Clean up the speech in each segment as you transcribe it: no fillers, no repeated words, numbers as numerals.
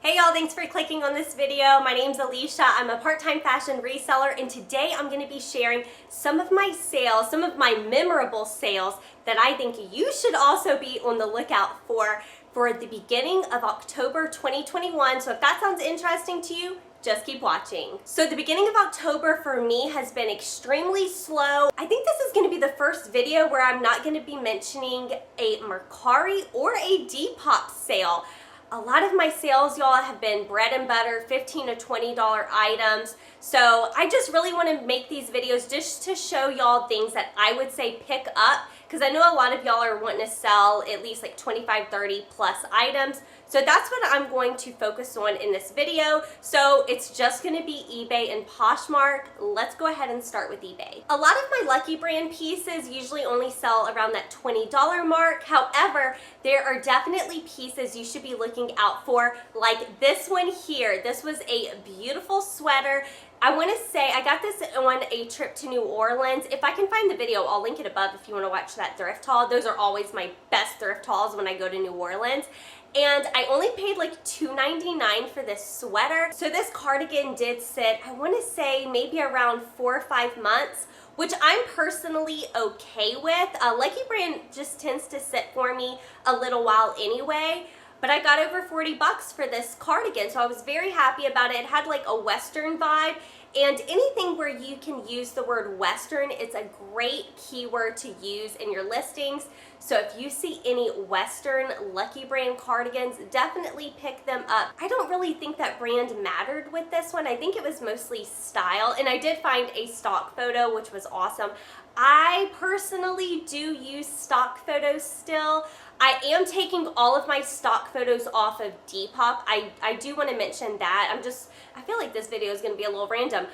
Hey y'all, thanks for clicking on this video. My name's Alicia. I'm a part-time fashion reseller, and today I'm going to be sharing some of my sales, some of my memorable sales that I think you should also be on the lookout for the beginning of October 2021. So if that sounds interesting to you, just keep watching. So the beginning of October for me has been extremely slow. I think this is going to be the first video where I'm not going to be mentioning a MERCARI or a Depop sale. A lot of my sales, y'all, have been bread and butter, $15 to $20 items. So I just really want to make these videos just to show y'all things that I would say pick up, because I know a lot of y'all are wanting to sell at least like 25, 30 plus items. So that's what I'm going to focus on in this video. So it's just going to be eBay and Poshmark. Let's go ahead and start with eBay. A lot of my Lucky Brand pieces usually only sell around that $20 mark. However, there are definitely pieces you should be looking out for, like this one here. This was a beautiful sweater. I want to say I got this on a trip to New Orleans. If I can find the video, I'll link it above if you want to watch that thrift haul. Those are always my best thrift hauls when I go to New Orleans. And I only paid like $2.99 for this sweater. So this cardigan did sit, I want to say maybe around 4 or 5 months, which I'm personally okay with. Lucky Brand just tends to sit for me a little while anyway. But I got over 40 bucks for this cardigan, so I was very happy about it. It had like a Western vibe, and anything where you can use the word Western, it's a great keyword to use in your listings. So if you see any Western Lucky Brand cardigans, definitely pick them up. I don't really think that brand mattered with this one. I think it was mostly style, and I did find a stock photo, which was awesome. I personally do use stock photos still. I am taking all of my stock photos off of Depop. I do want to mention that. I feel like this video is going to be a little random.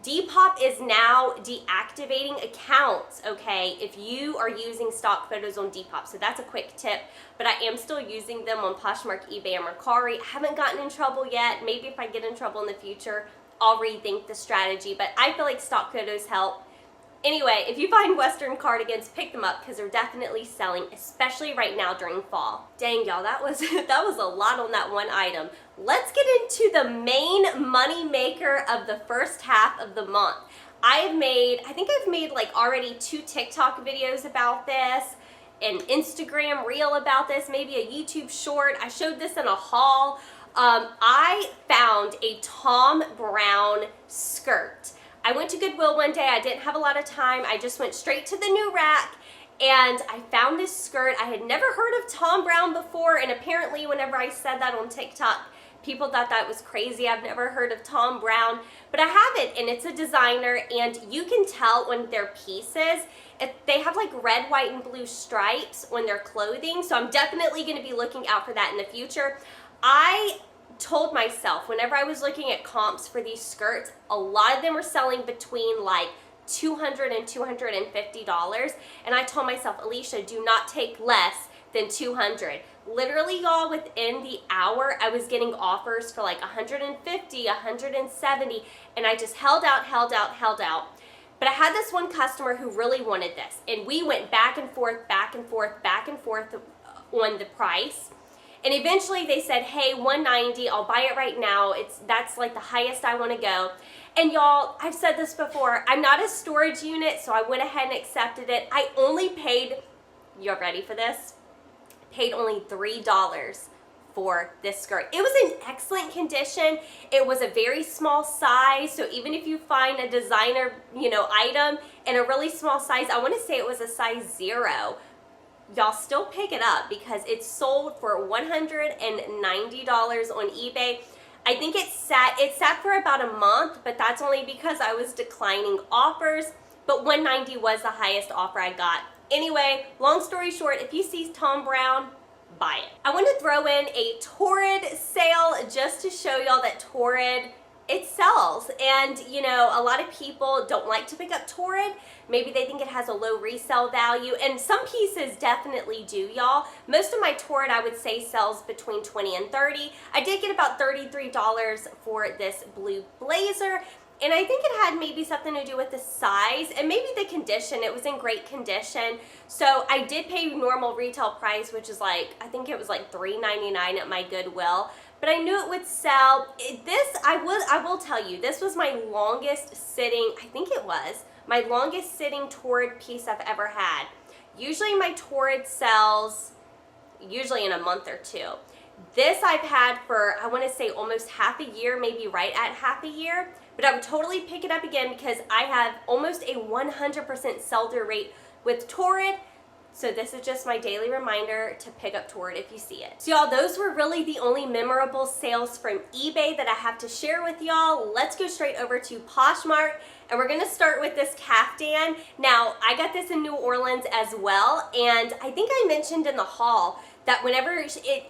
Depop is now deactivating accounts, okay, if you are using stock photos on Depop. So that's a quick tip, but I am still using them on Poshmark, eBay, and MERCARI. I haven't gotten in trouble yet. Maybe if I get in trouble in the future, I'll rethink the strategy, but I feel like stock photos help. Anyway, if you find Western cardigans, pick them up because they're definitely selling, especially right now during fall. Dang, y'all, that was a lot on that one item. Let's get into the main money maker of the first half of the month. I think I've made like already 2 TikTok videos about this, an Instagram reel about this, maybe a YouTube short. I showed this in a haul. I found a Thom Browne skirt. I went to Goodwill one day. I didn't have a lot of time. I just went straight to the new rack, and I found this skirt. I had never heard of Thom Browne before, and apparently whenever I said that on TikTok, people thought that was crazy. I've never heard of Thom Browne, but I have it, and it's a designer, and you can tell on their pieces. They have like red, white, and blue stripes on their clothing, so I'm definitely going to be looking out for that in the future. I told myself whenever I was looking at comps for these skirts, a lot of them were selling between like $200 and $250, and I told myself, Alicia, do not take less than $200. Literally, y'all, within the hour I was getting offers for like $150, $170, and I just held out. But I had this one customer who really wanted this, and we went back and forth on the price. And eventually they said, hey, $190, I'll buy it right now. That's like the highest I want to go. And y'all, I've said this before, I'm not a storage unit, so I went ahead and accepted it. I only paid, you're ready for this? Paid only $3 for this skirt. It was in excellent condition. It was a very small size, so even if you find a designer, item in a really small size, I want to say it was a size 0. Y'all still pick it up because it's sold for $190 on eBay. I think it sat for about a month, but that's only because I was declining offers, but $190 was the highest offer I got. Anyway, long story short, if you see Thom Browne, buy it. I want to throw in a Torrid sale just to show y'all that Torrid, it sells, and a lot of people don't like to pick up Torrid. Maybe they think it has a low resale value, and some pieces definitely do, y'all. Most of my Torrid, I would say, sells between $20 and $30. I did get about $33 for this blue blazer, and I think it had maybe something to do with the size and maybe the condition. It was in great condition. So I did pay normal retail price, which is like, I think it was like $3.99 at my Goodwill. but I knew it would sell. I will tell you, this was my longest sitting, I think it was, my longest sitting Torrid piece I've ever had. Usually my Torrid sells usually in a month or two. This I've had for, I want to say almost half a year, maybe right at half a year, but I would totally pick it up again because I have almost a 100% sell-through rate with Torrid. So this is just my daily reminder to pick up Torrid if you see it. So y'all, those were really the only memorable sales from eBay that I have to share with y'all. Let's go straight over to Poshmark, and we're gonna start with this caftan. Now, I got this in New Orleans as well, and I think I mentioned in the haul that whenever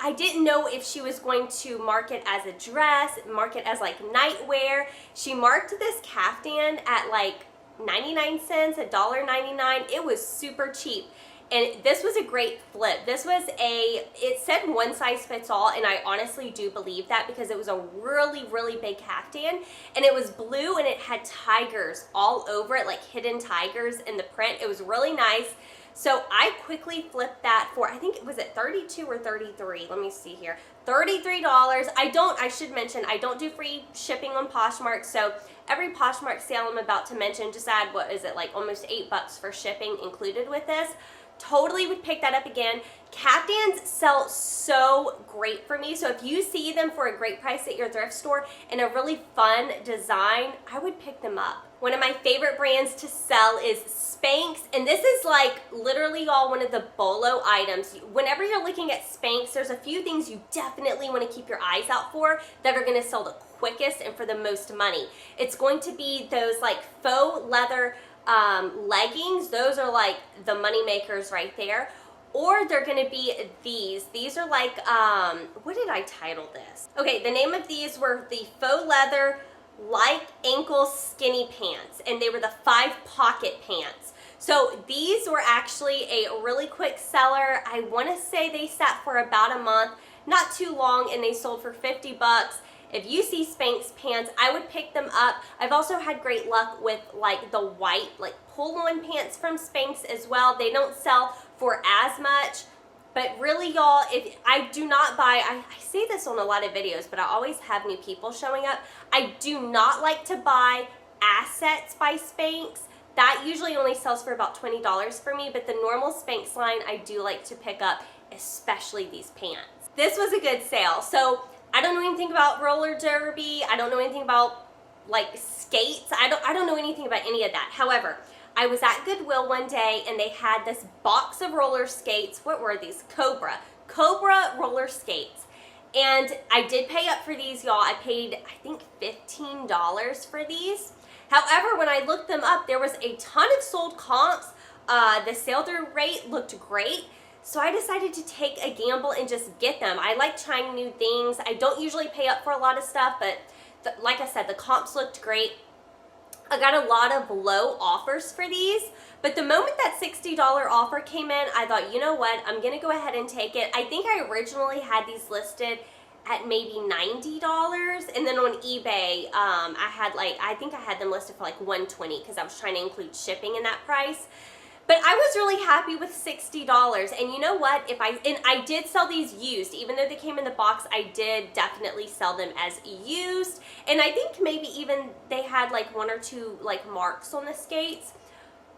I didn't know if she was going to mark it as a dress, mark it as like nightwear. She marked this caftan at like 99 cents, $1.99. It was super cheap. And this was a great flip. This was it said one size fits all, and I honestly do believe that because it was a really, really big caftan, and it was blue and it had tigers all over it, like hidden tigers in the print. It was really nice. So I quickly flipped that for, I think it was at 32 or 33. Let me see here. $33. I should mention, I don't do free shipping on Poshmark, so every Poshmark sale I'm about to mention, just add, what is it, like almost $8 for shipping included with this. Totally would pick that up again. Caftans sell so great for me, so if you see them for a great price at your thrift store and a really fun design, I would pick them up. One of my favorite brands to sell is Spanx, and this is like literally all one of the BOLO items. Whenever you're looking at Spanx, there's a few things you definitely want to keep your eyes out for that are going to sell the quickest and for the most money. It's going to be those like faux leather leggings. Those are like the money makers right there. Or they're going to be these. These are like, what did I title this? Okay, the name of these were the faux leather like ankle skinny pants, and they were the 5-pocket pants. So these were actually a really quick seller. I want to say they sat for about a month, not too long, and they sold for $50. If you see Spanx pants, I would pick them up. I've also had great luck with like the white, like pull-on pants from Spanx as well. They don't sell for as much, but really y'all, if I do not buy, I say this on a lot of videos, but I always have new people showing up. I do not like to buy Assets by Spanx. That usually only sells for about $20 for me, but the normal Spanx line I do like to pick up, especially these pants. This was a good sale. So I don't know anything about roller derby. I don't know anything about like skates. I don't know anything about any of that. However, I was at Goodwill one day and they had this box of roller skates. What were these? Cobra roller skates. And I did pay up for these, y'all. I paid, I think, $15 for these. However, when I looked them up, there was a ton of sold comps. The sale through rate looked great. So I decided to take a gamble and just get them. I like trying new things. I don't usually pay up for a lot of stuff, but like I said, the comps looked great. I got a lot of low offers for these, but the moment that $60 offer came in, I thought, you know what, I'm gonna go ahead and take it. I think I originally had these listed at maybe $90, and then on eBay, I think I had them listed for like $120 because I was trying to include shipping in that price. But I was really happy with $60, and you know what? I did sell these used, even though they came in the box. I did definitely sell them as used, and I think maybe even they had like 1 or 2 like marks on the skates.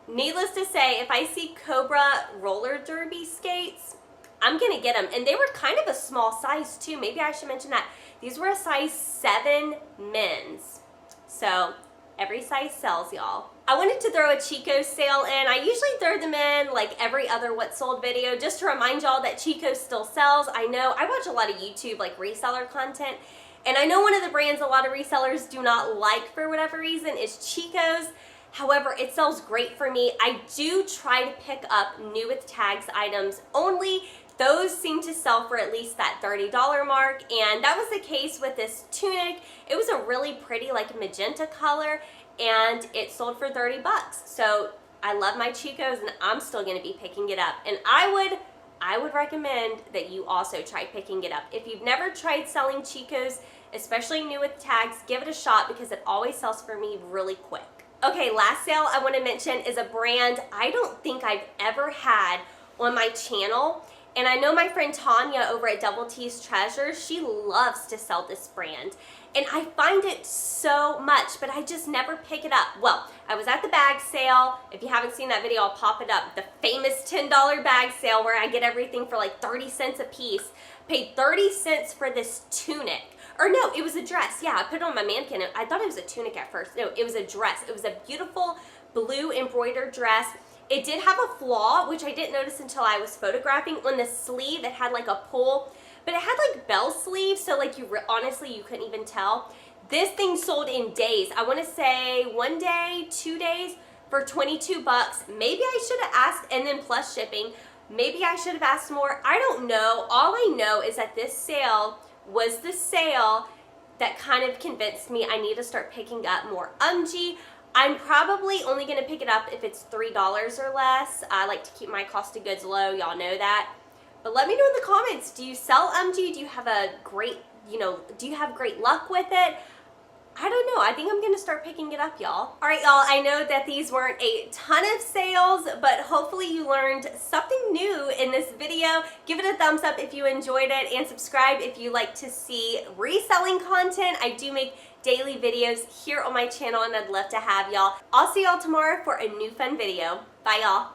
Needless to say, if I see Cobra roller derby skates, I'm gonna get them, and they were kind of a small size too. Maybe I should mention that these were a size 7 men's, so every size sells, y'all. I wanted to throw a Chico sale in. I usually throw them in like every other What Sold video just to remind y'all that Chico still sells. I know I watch a lot of YouTube like reseller content, and I know one of the brands a lot of resellers do not like for whatever reason is Chico's. However, it sells great for me. I do try to pick up new with tags items only. Those seem to sell for at least that $30 mark, and that was the case with this tunic. It was a really pretty like magenta color, and it sold for $30. So I love my Chicos, and I'm still gonna be picking it up. And I would recommend that you also try picking it up. If you've never tried selling Chicos, especially new with tags, give it a shot because it always sells for me really quick. Okay, last sale I wanna mention is a brand I don't think I've ever had on my channel, And I know my friend Tanya over at Double T's Treasures, she loves to sell this brand. And I find it so much, but I just never pick it up. Well, I was at the bag sale. If you haven't seen that video, I'll pop it up. The famous $10 bag sale where I get everything for like 30 cents a piece. Paid 30 cents for this tunic. Or no, it was a dress. Yeah, I put it on my mannequin. I thought it was a tunic at first. No, it was a dress. It was a beautiful blue embroidered dress. It did have a flaw, which I didn't notice until I was photographing. On the sleeve, it had like a pull, but it had like bell sleeves, so like honestly, you couldn't even tell. This thing sold in days. I want to say 1 day, 2 days for 22 bucks. Maybe I should have asked, and then plus shipping. Maybe I should have asked more. I don't know. All I know is that this sale was the sale that kind of convinced me I need to start picking up more UMG. I'm probably only going to pick it up if it's $3 or less. I like to keep my cost of goods low. Y'all know that. But let me know in the comments, do you sell UMG? Do you have a great, do you have great luck with it? I don't know. I think I'm going to start picking it up, y'all. All right, y'all. I know that these weren't a ton of sales, but hopefully you learned something new in this video. Give it a thumbs up if you enjoyed it, and subscribe if you like to see reselling content. I do make daily videos here on my channel, and I'd love to have y'all. I'll see y'all tomorrow for a new fun video. Bye, y'all.